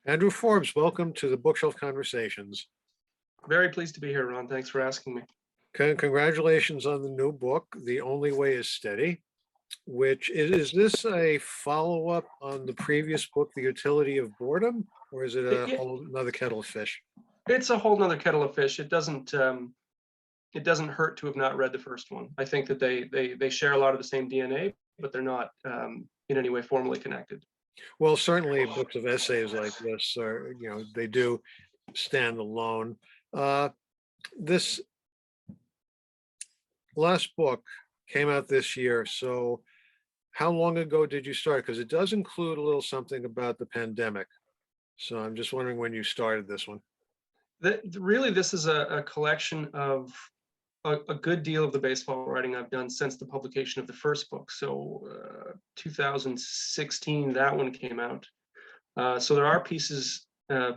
Andrew Forbes, welcome to the Bookshelf Conversations. Very pleased to be here, Ron. Thanks for asking me. Congratulations on the new book, The Only Way is Steady, which is this a follow-up on the previous book, The Utility of Boredom, or is it a Yeah, whole another kettle of fish? it's a whole nother kettle of fish. It doesn't hurt to have not read the first one. I think that they share a lot of the same DNA, but they're not in any way formally connected. Well, certainly books of essays like this are, they do stand alone. Uh, this last book came out this year, so how long ago did you start? Because it does include a little something about the pandemic. So I'm just wondering when you started this one. Really, this is a collection of a good deal of the baseball writing I've done since the publication of the first book. So 2016, that one came out. So there are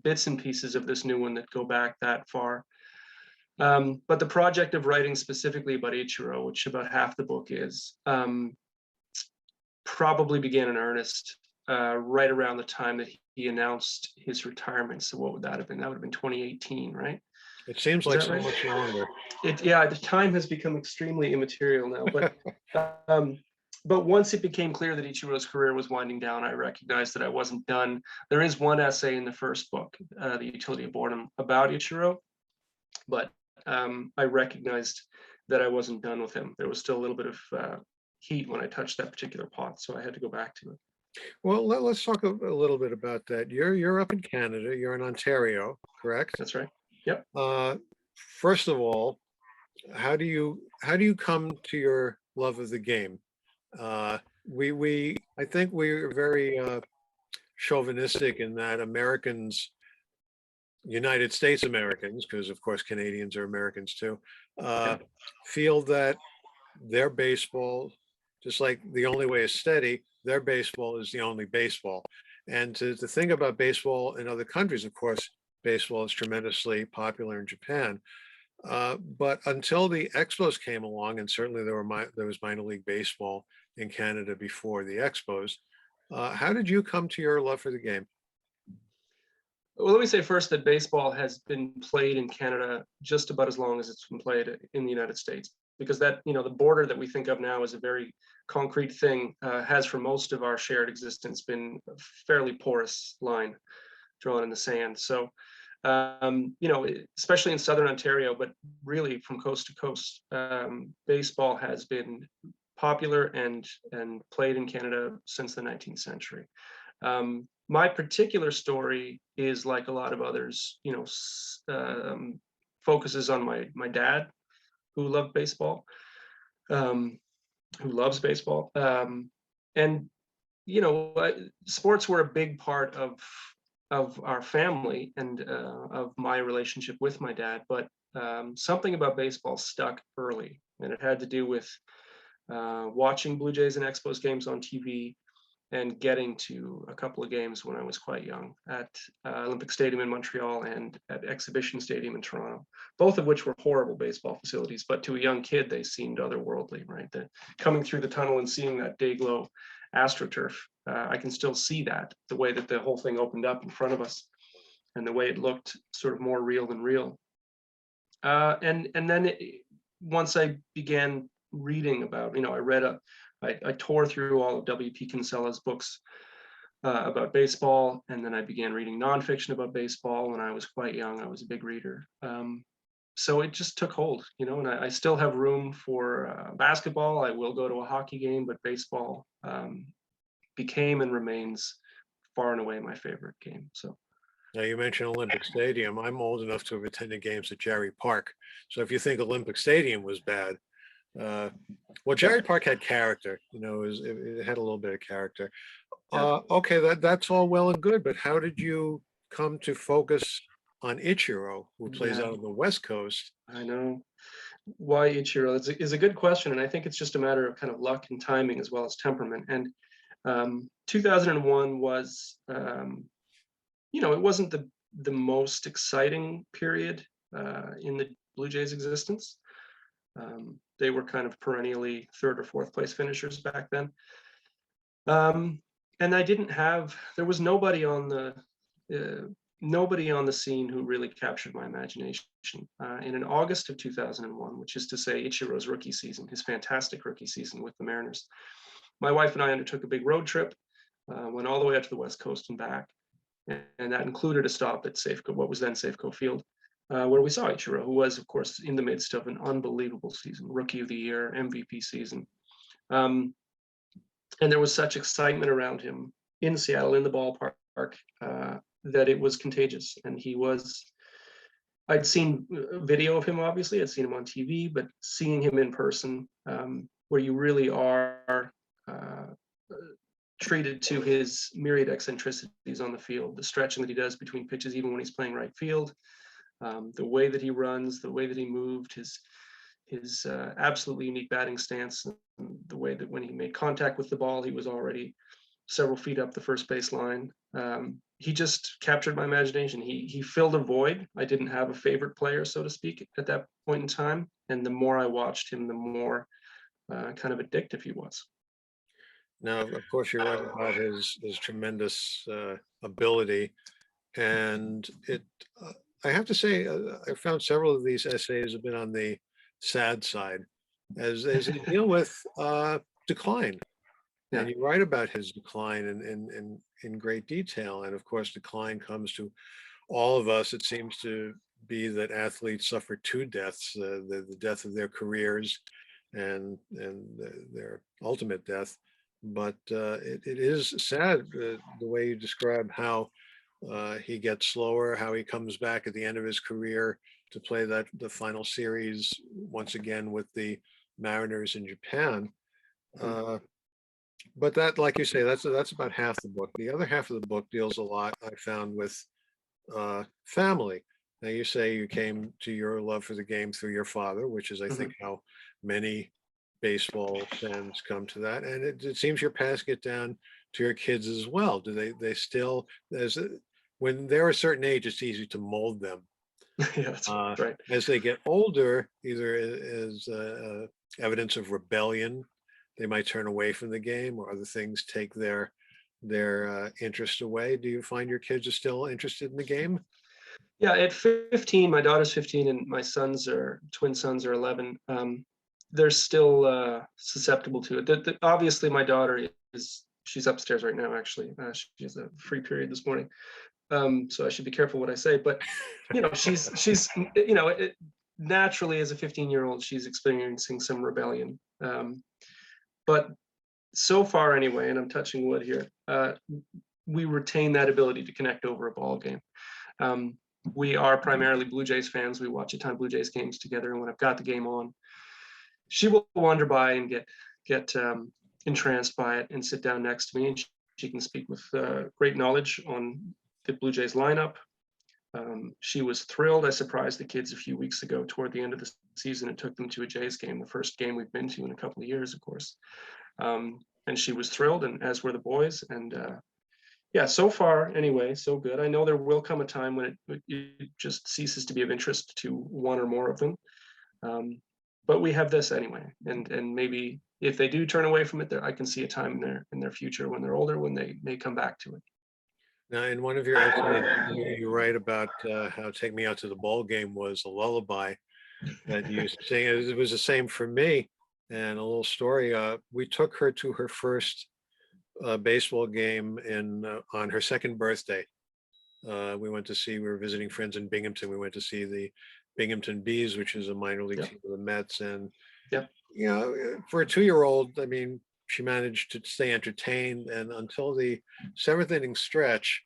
bits and pieces of this new one that go back that far. But the project of writing specifically about Ichiro, which about half the book is, probably began in earnest right around the time that he announced his retirement. So what would that have been? That would have been 2018, right? It seems Is like that so right? much longer. Yeah, the time has become extremely immaterial now. Um, but once it became clear that Ichiro's career was winding down, I recognized that I wasn't done. There is one essay in the first book, The Utility of Boredom, about Ichiro, but I recognized that I wasn't done with him. There was still a little bit of heat when I touched that particular pot, so I had to go back to it. Well, let's talk a little bit about that. You're up in Canada. You're in Ontario, correct? That's right. Yep. Uh, First of all, how do you come to your love of the game? We I think we're very chauvinistic in that Americans, United States Americans, because of course Canadians are Americans too, uh, Yep. feel that their baseball, just like the only way is steady, their baseball is the only baseball. And to think about baseball in other countries, of course, baseball is tremendously popular in Japan. But until the Expos came along, and certainly there was minor league baseball in Canada before the Expos. How did you come to your love for the game? Well, let me say first that baseball has been played in Canada just about as long as it's been played in the United States, because the border that we think of now as a very concrete thing has for most of our shared existence been a fairly porous line drawn in the sand. So, especially in Southern Ontario, but really from coast to coast, baseball has been popular and played in Canada since the 19th century. My particular story is like a lot of others, focuses on my dad, who loved baseball, um, who loves baseball, and sports were a big part of our family and of my relationship with my dad. But something about baseball stuck early, and it had to do with watching Blue Jays and Expos games on TV and getting to a couple of games when I was quite young at Olympic Stadium in Montreal and at Exhibition Stadium in Toronto, both of which were horrible baseball facilities, but to a young kid, they seemed otherworldly, right? Coming through the tunnel and seeing that day glow AstroTurf, I can still see that, the way that the whole thing opened up in front of us and the way it looked sort of more real than real. And then once I began reading about, I tore through all of W.P. Kinsella's books about baseball, and then I began reading nonfiction about baseball when I was quite young. I was a big reader. So it just took hold, and I still have room for basketball. I will go to a hockey game, but baseball became and remains far and away my favorite game. So. Now, you mentioned Olympic Stadium. I'm old enough to have attended games at Jerry Park. So if you think Olympic Stadium was bad, uh, well, Jerry Park had character. It had a little bit of character. Yeah. Okay, that's all well and good, but how did you come to focus on Ichiro, who plays Yeah, out on the West Coast? I know. Why Ichiro is a good question, and I think it's just a matter of kind of luck and timing as well as temperament. And 2001 was, it wasn't the most exciting period in the Blue Jays' existence. They were kind of perennially third or fourth place finishers back then. And there was nobody nobody on the scene who really captured my imagination. And in August of 2001, which is to say Ichiro's rookie season, his fantastic rookie season with the Mariners, my wife and I undertook a big road trip, went all the way up to the West Coast and back. And that included a stop at Safeco, what was then Safeco Field, where we saw Ichiro, who was, of course, in the midst of an unbelievable season, Rookie of the Year, MVP season. And there was such excitement around him in Seattle, in the ballpark, that it was contagious. And I'd seen video of him, obviously, I'd seen him on TV, but seeing him in person, where you really are treated to his myriad eccentricities on the field, the stretching that he does between pitches, even when he's playing right field, the way that he runs, the way that he moved, his absolutely unique batting stance, the way that when he made contact with the ball, he was already several feet up the first base line. He just captured my imagination. He filled a void. I didn't have a favorite player, so to speak, at that point in time. And the more I watched him, the more kind of addictive he was. Now, of course, you're right about his tremendous ability, and I have to say, I found several of these essays have been on the sad side, as they deal with decline. And Yeah. you write about his decline in great detail. And of course, decline comes to all of us. It seems to be that athletes suffer two deaths: the death of their careers and their ultimate death. But it is sad the way you describe how he gets slower, how he comes back at the end of his career to play the final series once again with the Mariners in Japan. Uh, but that, like you say, that's about half the book. The other half of the book deals a lot, I found, with family. Now, you say you came to your love for the game through your father, which is, I think, how many baseball fans come to that. And it seems you're passing it down to your kids as well. Do they still, when they're a certain age, it's easy to mold them. Yeah, that's right. As they get older, either as evidence of rebellion, they might turn away from the game, or other things take their interest away. Do you find your kids are still interested in the game? Yeah, at 15, my daughter's 15 and my twin sons are 11. They're still susceptible to it. Obviously, my daughter she's upstairs right now, actually. She has a free period this morning. So I should be careful what I say, but she's naturally, as a 15-year-old, she's experiencing some rebellion. But so far anyway, and I'm touching wood here, we retain that ability to connect over a ball game. We are primarily Blue Jays fans. We watch a ton of Blue Jays games together, and when I've got the game on, she will wander by and get entranced by it and sit down next to me, and she can speak with great knowledge on the Blue Jays lineup. She was thrilled. I surprised the kids a few weeks ago toward the end of the season and took them to a Jays game, the first game we've been to in a couple of years, of course. And she was thrilled, and as were the boys. And yeah, so far, anyway, so good. I know there will come a time when it just ceases to be of interest to one or more of them. But we have this anyway. And maybe if they do turn away from it, I can see a time in their future when they're older, when they may come back to it. Now, in one of your essays, you write about how "Take Me Out to the Ball Game" was a lullaby that you sing. It was the same for me. And a little story: we took her to her first baseball game on her second birthday. We were visiting friends in Binghamton. We went to see the Binghamton Bees, which is a minor league team of the Mets. And for a 2-year-old, I mean, she managed to stay entertained, and until the seventh inning stretch,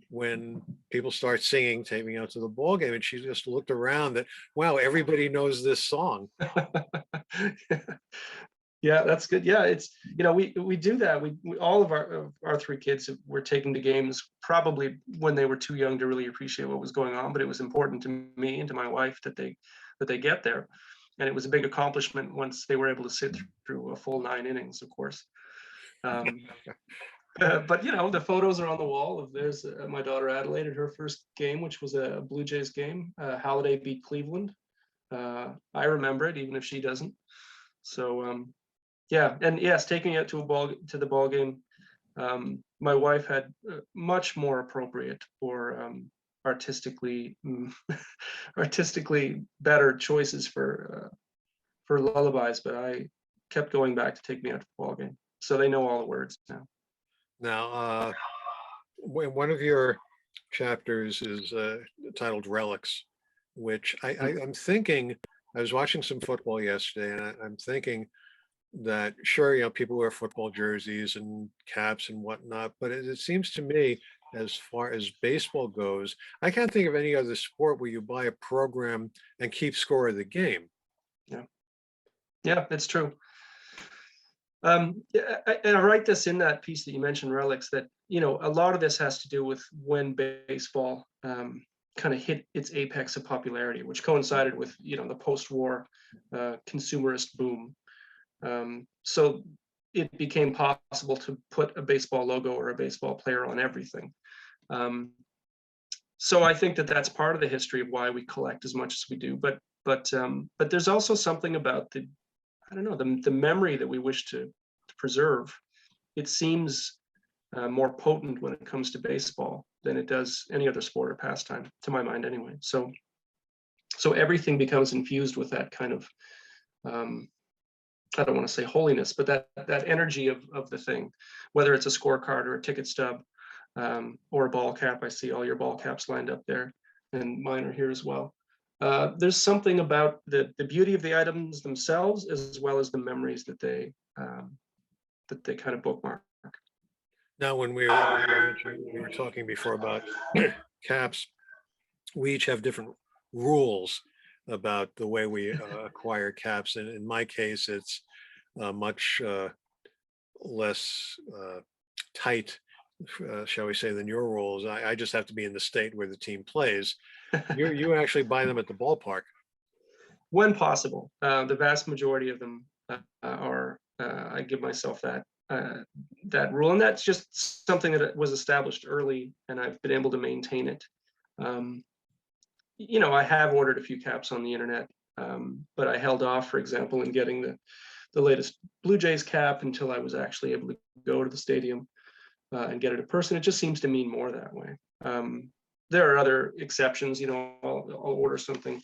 when people start singing "Take Me Out to the Ball Game," and she just looked around that, wow, everybody knows this song. Yeah, that's good. Yeah, it's we do that. We all of our three kids were taken to games probably when they were too young to really appreciate what was going on, but it was important to me and to my wife that they get there. And it was a big accomplishment once they were able to sit through a full 9 innings, of course. But the photos are on the wall. There's my daughter Adelaide at her first game, which was a Blue Jays game. Halladay beat Cleveland. I remember it, even if she doesn't. So yeah, and yes, taking it to the ball game my wife had much more appropriate or artistically artistically better choices for lullabies, but I kept going back to Take Me Out to the Ball Game. So they know all the words now. Now, one of your chapters is titled Relics, which I'm thinking, I was watching some football yesterday, and I'm thinking that sure, people wear football jerseys and caps and whatnot, but it seems to me, as far as baseball goes, I can't think of any other sport where you buy a program and keep score of the game. Yeah, yeah, it's true. Yeah, and I write this in that piece that you mentioned, Relics, that a lot of this has to do with when baseball kind of hit its apex of popularity, which coincided with the post-war consumerist boom. So it became possible to put a baseball logo or a baseball player on everything. So I think that that's part of the history of why we collect as much as we do. But there's also something about I don't know, the memory that we wish to preserve. It seems more potent when it comes to baseball than it does any other sport or pastime, to my mind, anyway. So everything becomes infused with that kind of I don't want to say holiness, but that energy of the thing, whether it's a scorecard or a ticket stub or a ball cap. I see all your ball caps lined up there, and mine are here as well. There's something about the beauty of the items themselves, as well as the memories that they kind of bookmark. Now, when we were talking before about caps, we each have different rules about the way we acquire caps, and in my case, it's much less tight, shall we say, than your rules. I just have to be in the state where the team plays. You actually buy them at the ballpark. When possible. The vast majority of them are. I give myself that rule, and that's just something that was established early, and I've been able to maintain it. I have ordered a few caps on the internet, but I held off, for example, in getting the latest Blue Jays cap until I was actually able to go to the stadium and get it in person. It just seems to mean more that way. There are other exceptions. I'll order something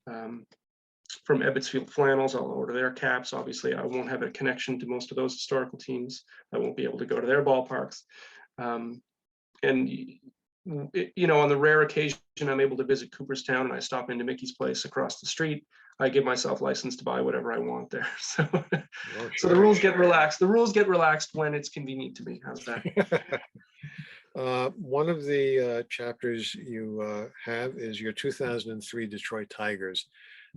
from Ebbets Field Flannels. I'll order their caps. Obviously, I won't have a connection to most of those historical teams. I won't be able to go to their ballparks. And on the rare occasion I'm able to visit Cooperstown and I stop into Mickey's Place across the street, I give myself license to buy whatever I want there. So, Oh, so the rules get relaxed. The rules get relaxed when it's convenient to me. How's that? One of the chapters you have is your 2003 Detroit Tigers.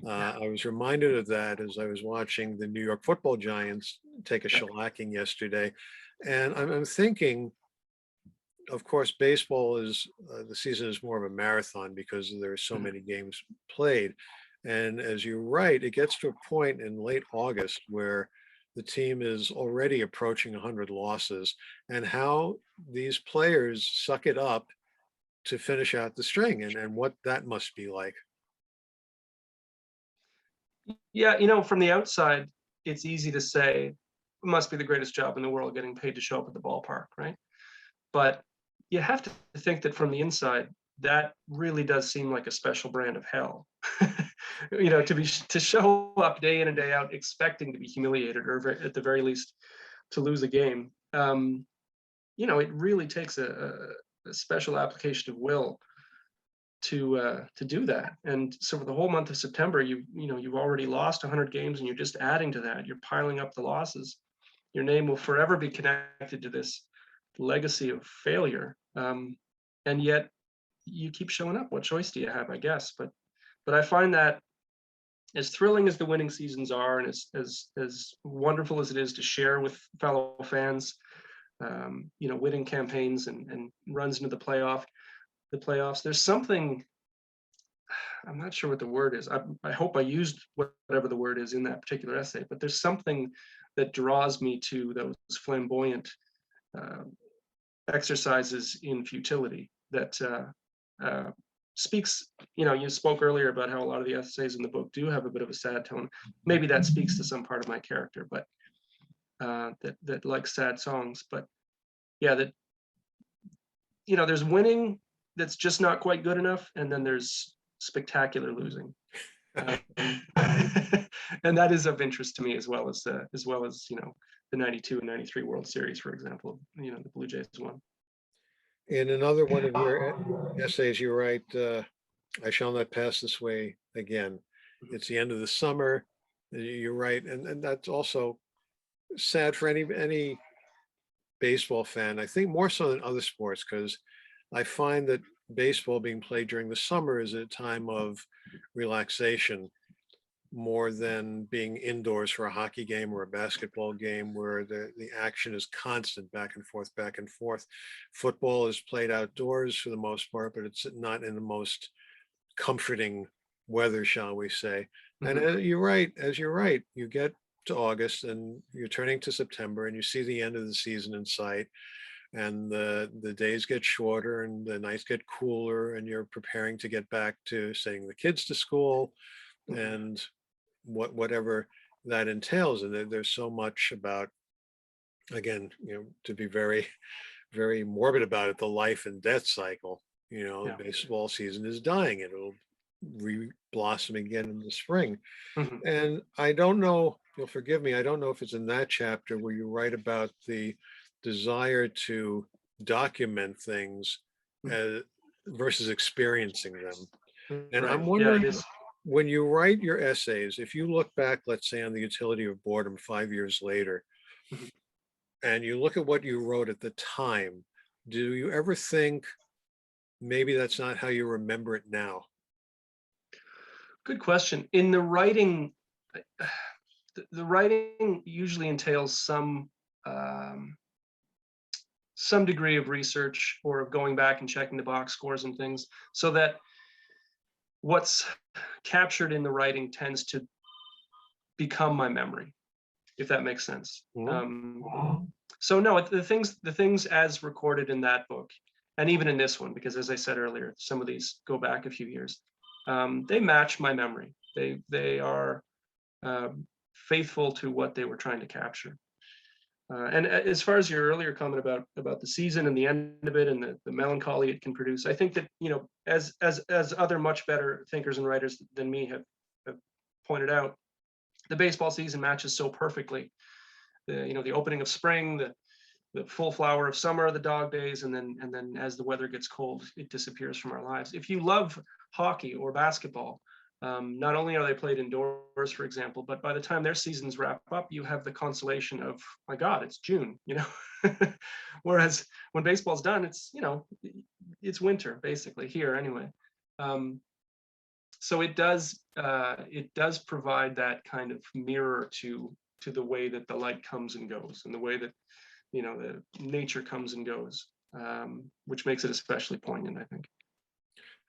I was reminded of that as I was watching the New York Football Giants take a shellacking yesterday, and I'm thinking, of course, baseball is the season is more of a marathon because there are so many games played, and as you write, it gets to a point in late August where the team is already approaching 100 losses, and how these players suck it up to finish out the string, and what that must be like. Yeah, from the outside, it's easy to say it must be the greatest job in the world getting paid to show up at the ballpark, right? But you have to think that from the inside, that really does seem like a special brand of hell. To show up day in and day out expecting to be humiliated, or at the very least to lose a game. It really takes a special application of will to do that. And so for the whole month of September, you've already lost 100 games, and you're just adding to that. You're piling up the losses. Your name will forever be connected to this legacy of failure, and yet you keep showing up. What choice do you have, I guess? But I find that as thrilling as the winning seasons are, and as wonderful as it is to share with fellow fans, winning campaigns and runs into the playoffs, there's something, I'm not sure what the word is. I hope I used whatever the word is in that particular essay, but there's something that draws me to those flamboyant exercises in futility that speaks. You spoke earlier about how a lot of the essays in the book do have a bit of a sad tone. Maybe that speaks to some part of my character, but that likes sad songs. But yeah, that there's winning that's just not quite good enough, and then there's spectacular losing. And that is of interest to me, as well as the 92 and 93 World Series, for example. The Blue Jays won. In another one of your essays, you write, I shall not pass this way again. It's the end of the summer. You're right. And that's also sad for any baseball fan. I think more so than other sports, because I find that baseball being played during the summer is a time of relaxation more than being indoors for a hockey game or a basketball game where the action is constant back and forth, back and forth. Football is played outdoors for the most part, but it's not in the most comforting weather, shall we say. And you're right, you get to August and you're turning to September and you see the end of the season in sight, and the days get shorter and the nights get cooler, and you're preparing to get back to sending the kids to school and whatever that entails. And there's so much about, again, to be very, very morbid about it, the life and death cycle. The baseball season is dying, and it'll re-blossom again in the spring. And I don't know, you'll forgive me, I don't know if it's in that chapter where you write about the desire to document things versus experiencing them. And Right. I'm wondering, Yeah, when you write your essays, if you look back, let's say, on the utility of boredom 5 years later, and you look at what you wrote at the time, do you ever think maybe that's not how you remember it now? good question. In the writing, the writing usually entails some degree of research or of going back and checking the box scores and things, so that what's captured in the writing tends to become my memory, if that makes sense. So no, the things as recorded in that book, and even in this one, because as I said earlier, some of these go back a few years, they match my memory. They are faithful to what they were trying to capture. And as far as your earlier comment about the season and the end of it and the melancholy it can produce, I think that, as other much better thinkers and writers than me have pointed out, the baseball season matches so perfectly. The opening of spring, the full flower of summer, the dog days, and then as the weather gets cold, it disappears from our lives. If you love hockey or basketball, not only are they played indoors, for example, but by the time their seasons wrap up, you have the consolation of, my God, it's June, Whereas when baseball's done, it's winter, basically, here anyway. So it does provide that kind of mirror to the way that the light comes and goes, and the way that the nature comes and goes, which makes it especially poignant, I think.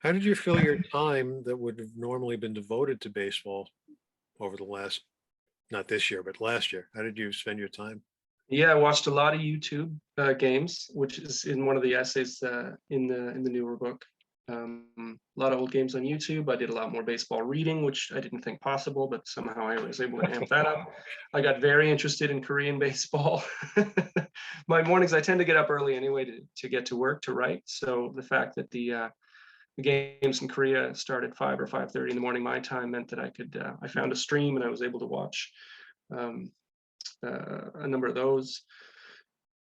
How did you fill your time that would have normally been devoted to baseball over the last, not this year, but last year? How did you spend your time? Yeah, I watched a lot of YouTube games, which is in one of the essays in the newer book. A lot of old games on YouTube. I did a lot more baseball reading, which I didn't think possible, but somehow I was able to amp that up. I got very interested in Korean baseball. My mornings, I tend to get up early anyway to get to work, to write. So the fact that the games in Korea started 5 or 5:30 in the morning my time meant that I found a stream and I was able to watch a number of those.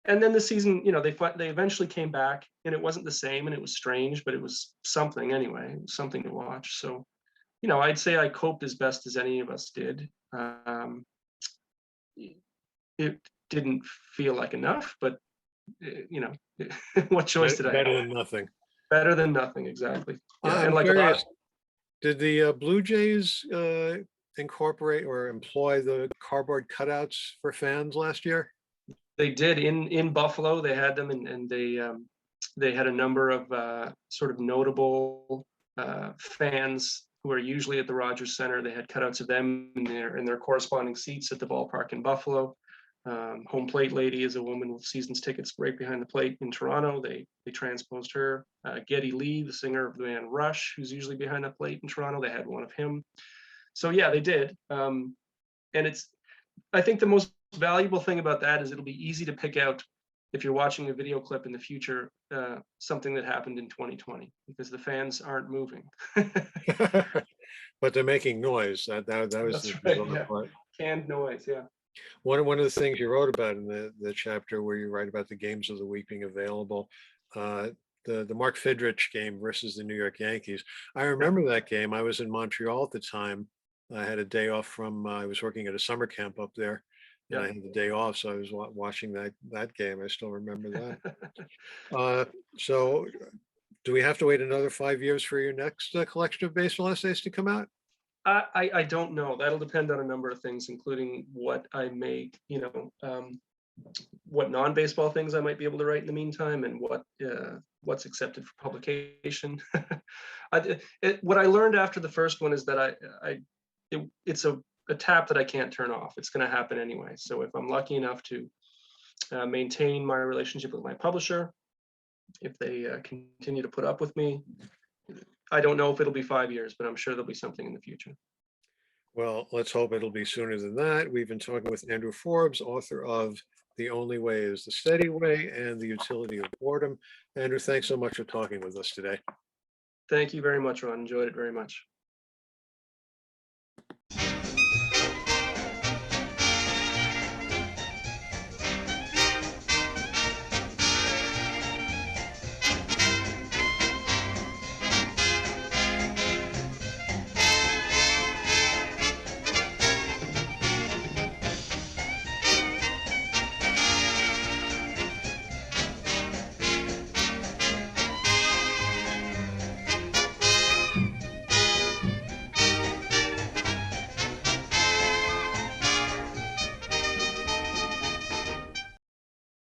And then the season, they eventually came back, and it wasn't the same, and it was strange, but it was something anyway. It was something to watch. So, I'd say I coped as best as any of us did. It didn't feel like enough, but what choice did I have? Better than nothing. Better than nothing, exactly. Yeah, I'm and like curious, did the Blue Jays incorporate or employ the cardboard cutouts for fans last year? They did in Buffalo. They had them, and they had a number of sort of notable fans who are usually at the Rogers Center. They had cutouts of them in their corresponding seats at the ballpark in Buffalo. Home plate lady is a woman with season's tickets right behind the plate in Toronto. They transposed her. Geddy Lee, the singer of the band Rush, who's usually behind the plate in Toronto, they had one of him. So yeah, they did. And I think the most valuable thing about that is it'll be easy to pick out if you're watching a video clip in the future, something that happened in 2020, because the fans aren't moving. But they're making noise. That was That's the right. bizarre Yeah, part. canned noise. Yeah. One of the things you wrote about in the chapter where you write about the games of the week being available, uh, the Mark Fidrich game versus the New York Yankees. I Yeah. remember that game. I was in Montreal at the time. I had a day off from I was working at a summer camp up there, and Yeah. I had the day off, so I was watching that game. I still remember that. Uh, so, do we have to wait another 5 years for your next collection of baseball essays to come out? I don't know. That'll depend on a number of things, including what I may, what non-baseball things I might be able to write in the meantime, and what's accepted for publication. What I learned after the first one is that it's a tap that I can't turn off. It's going to happen anyway. So if I'm lucky enough to maintain my relationship with my publisher, if they continue to put up with me, I don't know if it'll be 5 years, but I'm sure there'll be something in the future. Well, let's hope it'll be sooner than that. We've been talking with Andrew Forbes, author of The Only Way is the Steady Way and The Utility of Boredom. Andrew, thanks so much for talking with us today. Thank you very much, Ron. Enjoyed it very much.